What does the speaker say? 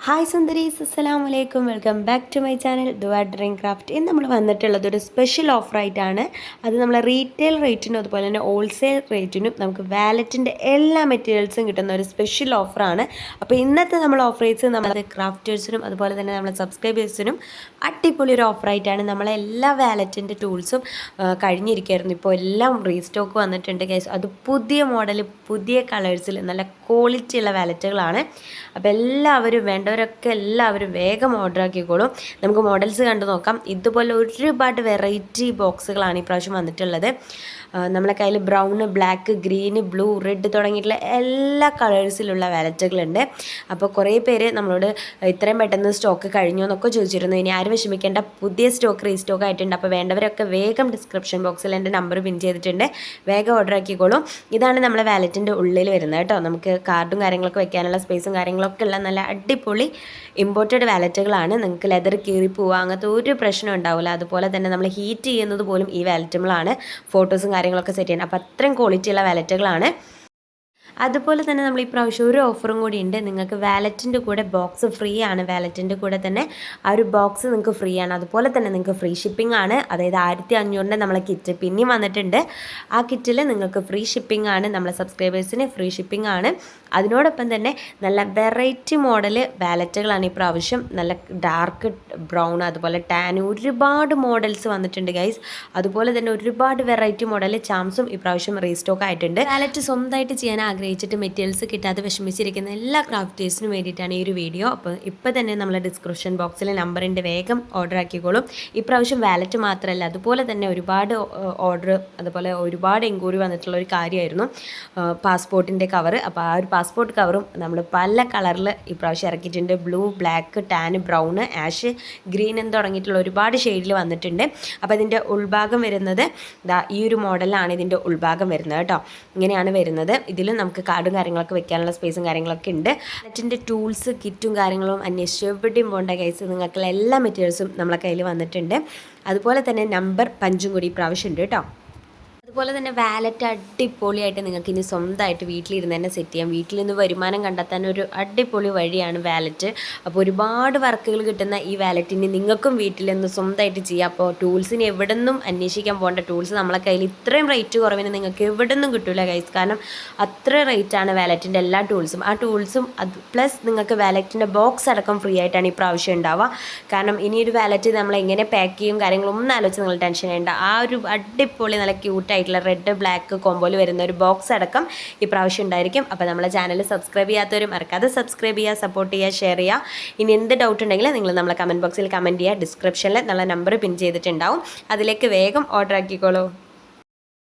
Hi സുന്ദരീസ്, അസ്സലാമു അലൈക്കും. Welcome back to my channel Dua dream craft. ഇന്ന് നമ്മൾ വന്നിട്ടുള്ളത് ഒരു സ്പെഷ്യൽ ഓഫറായിട്ടാണ്. അത് നമ്മൾ റീറ്റെയിൽ റേറ്റിനും അതുപോലെ തന്നെ ഹോൾസെയിൽ റേറ്റിനും നമുക്ക് വാലറ്റിൻ്റെ എല്ലാ മെറ്റീരിയൽസും കിട്ടുന്ന ഒരു സ്പെഷ്യൽ ഓഫറാണ്. അപ്പോൾ ഇന്നത്തെ നമ്മൾ ഓഫറേഴ്സ് നമ്മളത് ക്രാഫ്റ്റേഴ്സിനും അതുപോലെ തന്നെ നമ്മളെ സബ്സ്ക്രൈബേഴ്സിനും അടിപൊളി ഒരു ഓഫറായിട്ടാണ്. നമ്മളെല്ലാ വാലറ്റിൻ്റെ ടൂൾസും കഴിഞ്ഞിരിക്കുകയായിരുന്നു. ഇപ്പോൾ എല്ലാം റീസ്റ്റോക്ക് വന്നിട്ടുണ്ട് ഗൈസ്. അത് പുതിയ മോഡൽ, പുതിയ കളേഴ്സിൽ നല്ല ക്വാളിറ്റി ഉള്ള വാലറ്റുകളാണ്. അപ്പോൾ എല്ലാവരും വേണ്ടവരൊക്കെ എല്ലാവരും വേഗം ഓർഡർ ആക്കിക്കോളും. നമുക്ക് മോഡൽസ് കണ്ടു നോക്കാം. ഇതുപോലെ ഒരുപാട് വെറൈറ്റി ബോക്സുകളാണ് ഇപ്രാവശ്യം വന്നിട്ടുള്ളത്. നമ്മളെ കയ്യിൽ brown, black, green, blue, red തുടങ്ങിയിട്ടുള്ള എല്ലാ കളേഴ്സിലുള്ള വാലറ്റുകളുണ്ട്. അപ്പോൾ കുറേ പേര് നമ്മളോട് ഇത്രയും പെട്ടെന്ന് സ്റ്റോക്ക് കഴിഞ്ഞു എന്നൊക്കെ ചോദിച്ചിരുന്നു. ഇനി ആരും വിഷമിക്കേണ്ട, പുതിയ സ്റ്റോക്ക് റീസ്റ്റോക്ക് ആയിട്ടുണ്ട്. അപ്പോൾ വേണ്ടവരൊക്കെ വേഗം ഡിസ്ക്രിപ്ഷൻ ബോക്സിൽ എൻ്റെ നമ്പർ പിൻ ചെയ്തിട്ടുണ്ട്, വേഗം ഓർഡർ ആക്കിക്കോളും. ഇതാണ് നമ്മളെ വാലറ്റിൻ്റെ ഉള്ളിൽ വരുന്നത് കേട്ടോ. നമുക്ക് കാർഡും കാര്യങ്ങളൊക്കെ വെക്കാനുള്ള സ്പേസും കാര്യങ്ങളൊക്കെ ഉള്ള നല്ല അടിപൊളി ഇമ്പോർട്ടഡ് വാലറ്റുകളാണ്. നിങ്ങൾക്ക് ലെതർ കീറി പോവുക അങ്ങനത്തെ ഒരു പ്രശ്നം ഉണ്ടാവില്ല. അതുപോലെ തന്നെ നമ്മൾ ഹീറ്റ് ചെയ്യുന്നത് പോലും ഈ വാലറ്റുകളാണ്, ഫോട്ടോസും കാര്യങ്ങളൊക്കെ സെറ്റ് ചെയ്യാൻ. അപ്പോൾ അത്രയും ക്വാളിറ്റിയുള്ള വാലറ്റുകളാണ്. അതുപോലെ തന്നെ നമ്മൾ ഈ പ്രാവശ്യം ഒരു ഓഫറും കൂടി ഉണ്ട്. നിങ്ങൾക്ക് വാലറ്റിൻ്റെ കൂടെ ബോക്സ് ഫ്രീ ആണ്. വാലറ്റിൻ്റെ കൂടെ തന്നെ ആ ഒരു ബോക്സ് നിങ്ങൾക്ക് ഫ്രീ ആണ്. അതുപോലെ തന്നെ നിങ്ങൾക്ക് ഫ്രീ ഷിപ്പിംഗ് ആണ്. അതായത് 1500 നമ്മളെ കിറ്റ് പിന്നെയും വന്നിട്ടുണ്ട്. ആ കിറ്റിൽ നിങ്ങൾക്ക് ഫ്രീ ഷിപ്പിംഗ് ആണ്. നമ്മളെ സബ്സ്ക്രൈബേഴ്സിന് ഫ്രീ ഷിപ്പിംഗ് ആണ്. അതിനോടൊപ്പം തന്നെ നല്ല വെറൈറ്റി മോഡൽ വാലറ്റുകളാണ് ഈ പ്രാവശ്യം. നല്ല ഡാർക്ക് ബ്രൗൺ, അതുപോലെ ടാൻ, ഒരുപാട് മോഡൽസ് വന്നിട്ടുണ്ട് ഗൈസ്. അതുപോലെ തന്നെ ഒരുപാട് വെറൈറ്റി മോഡൽ ചാംസും ഈ പ്രാവശ്യം റീസ്റ്റോക്ക് ആയിട്ടുണ്ട്. വാലറ്റ് സ്വന്തമായിട്ട് ചെയ്യാൻ ആഗ്രഹിച്ചിട്ട് മെറ്റീരിയൽസ് കിട്ടാതെ വിഷമിച്ചിരിക്കുന്ന എല്ലാ ക്രാഫ്റ്റേഴ്സിനും വേണ്ടിയിട്ടാണ് ഈ ഒരു വീഡിയോ. അപ്പോൾ ഇപ്പോൾ തന്നെ നമ്മളെ ഡിസ്ക്രിപ്ഷൻ ബോക്സിൽ നമ്പറിൻ്റെ വേഗം ഓർഡർ ആക്കിക്കോളും. ഇപ്രാവശ്യം വാലറ്റ് മാത്രമല്ല, അതുപോലെ തന്നെ ഒരുപാട് ഓർഡർ, അതുപോലെ ഒരുപാട് എൻക്വയറി വന്നിട്ടുള്ള ഒരു കാര്യമായിരുന്നു പാസ്പോർട്ടിൻ്റെ കവർ. അപ്പോൾ ആ ഒരു പാസ്പോർട്ട് കവറും നമ്മൾ പല കളറിൽ ഇപ്രാവശ്യം ഇറക്കിയിട്ടുണ്ട്. Blue, black, tan, brown, ash, green എന്ന് തുടങ്ങിയിട്ടുള്ള ഒരുപാട് ഷെയ്ഡിൽ വന്നിട്ടുണ്ട്. അപ്പോൾ ഇതിൻ്റെ ഉൾഭാഗം വരുന്നത് ഈ ഒരു മോഡലാണ്. ഇതിൻ്റെ ഉൾഭാഗം വരുന്നത് കേട്ടോ. ഇങ്ങനെയാണ് വരുന്നത്. ഇതിലും നമുക്ക് കാർഡും കാര്യങ്ങളൊക്കെ വെക്കാനുള്ള സ്പേസും കാര്യങ്ങളൊക്കെ ഉണ്ട്. നെറ്റിൻ്റെ ടൂൾസ്, കിറ്റും കാര്യങ്ങളും അന്വേഷിച്ച് എവിടെയും പോകേണ്ട കേസ് നിങ്ങൾക്ക് എല്ലാ മെറ്റീരിയൽസും നമ്മളെ കയ്യിൽ വന്നിട്ടുണ്ട്. അതുപോലെ തന്നെ നമ്പർ പഞ്ചും കൂടി പ്രാവശ്യം ഉണ്ട് കേട്ടോ. അതുപോലെ തന്നെ വാലറ്റ് അടിപൊളിയായിട്ട് നിങ്ങൾക്ക് ഇനി സ്വന്തമായിട്ട് വീട്ടിലിരുന്ന് തന്നെ സെറ്റ് ചെയ്യാം. വീട്ടിൽ നിന്ന് വരുമാനം കണ്ടെത്താൻ ഒരു അടിപൊളി വഴിയാണ് വാലറ്റ്. അപ്പോൾ ഒരുപാട് വർക്കുകൾ കിട്ടുന്ന ഈ വാലറ്റിന് നിങ്ങൾക്കും വീട്ടിൽ നിന്ന് സ്വന്തമായിട്ട് ചെയ്യാം. അപ്പോൾ ടൂൾസിന് എവിടെ നിന്നും അന്വേഷിക്കാൻ പോകേണ്ട, ടൂൾസ് നമ്മളെ കയ്യിൽ ഇത്രയും റേറ്റ് കുറവിന് നിങ്ങൾക്ക് എവിടെ നിന്നും കിട്ടില്ല ഗൈസ്. കാരണം അത്ര റേറ്റാണ് വാലറ്റിൻ്റെ എല്ലാ ടൂൾസും. ആ ടൂൾസും അത് പ്ലസ് നിങ്ങൾക്ക് വാലറ്റിൻ്റെ ബോക്സ് അടക്കം ഫ്രീ ആയിട്ടാണ് ഈ പ്രാവശ്യം ഉണ്ടാവുക. കാരണം ഇനിയൊരു വാലറ്റ് നമ്മൾ എങ്ങനെ പാക്ക് ചെയ്യും കാര്യങ്ങളും ഒന്നും ആലോചിച്ച് നിങ്ങൾ ടെൻഷൻ ചെയ്യേണ്ട. ആ ഒരു അടിപൊളി നല്ല ക്യൂട്ടായിട്ട് റെഡ് ബ്ലാക്ക് കോമ്പോയിൽ വരുന്ന ഒരു ബോക്സ് അടക്കം ഈ പ്രാവശ്യം ഉണ്ടായിരിക്കും. അപ്പോൾ നമ്മളെ ചാനൽ സബ്സ്ക്രൈബ് ചെയ്യാത്തവരും മറക്കാതെ സബ്സ്ക്രൈബ് ചെയ്യുക, സപ്പോർട്ട് ചെയ്യുക, ഷെയർ ചെയ്യുക. ഇനി എന്ത് ഡൗട്ട് ഉണ്ടെങ്കിലും നിങ്ങൾ നമ്മളെ കമൻറ്റ് ബോക്സിൽ കമൻറ്റ് ചെയ്യുക. ഡിസ്ക്രിപ്ഷനിൽ നല്ല നമ്പർ പിൻ ചെയ്തിട്ടുണ്ടാവും, അതിലേക്ക് വേഗം ഓർഡർ ആക്കിക്കോളൂ.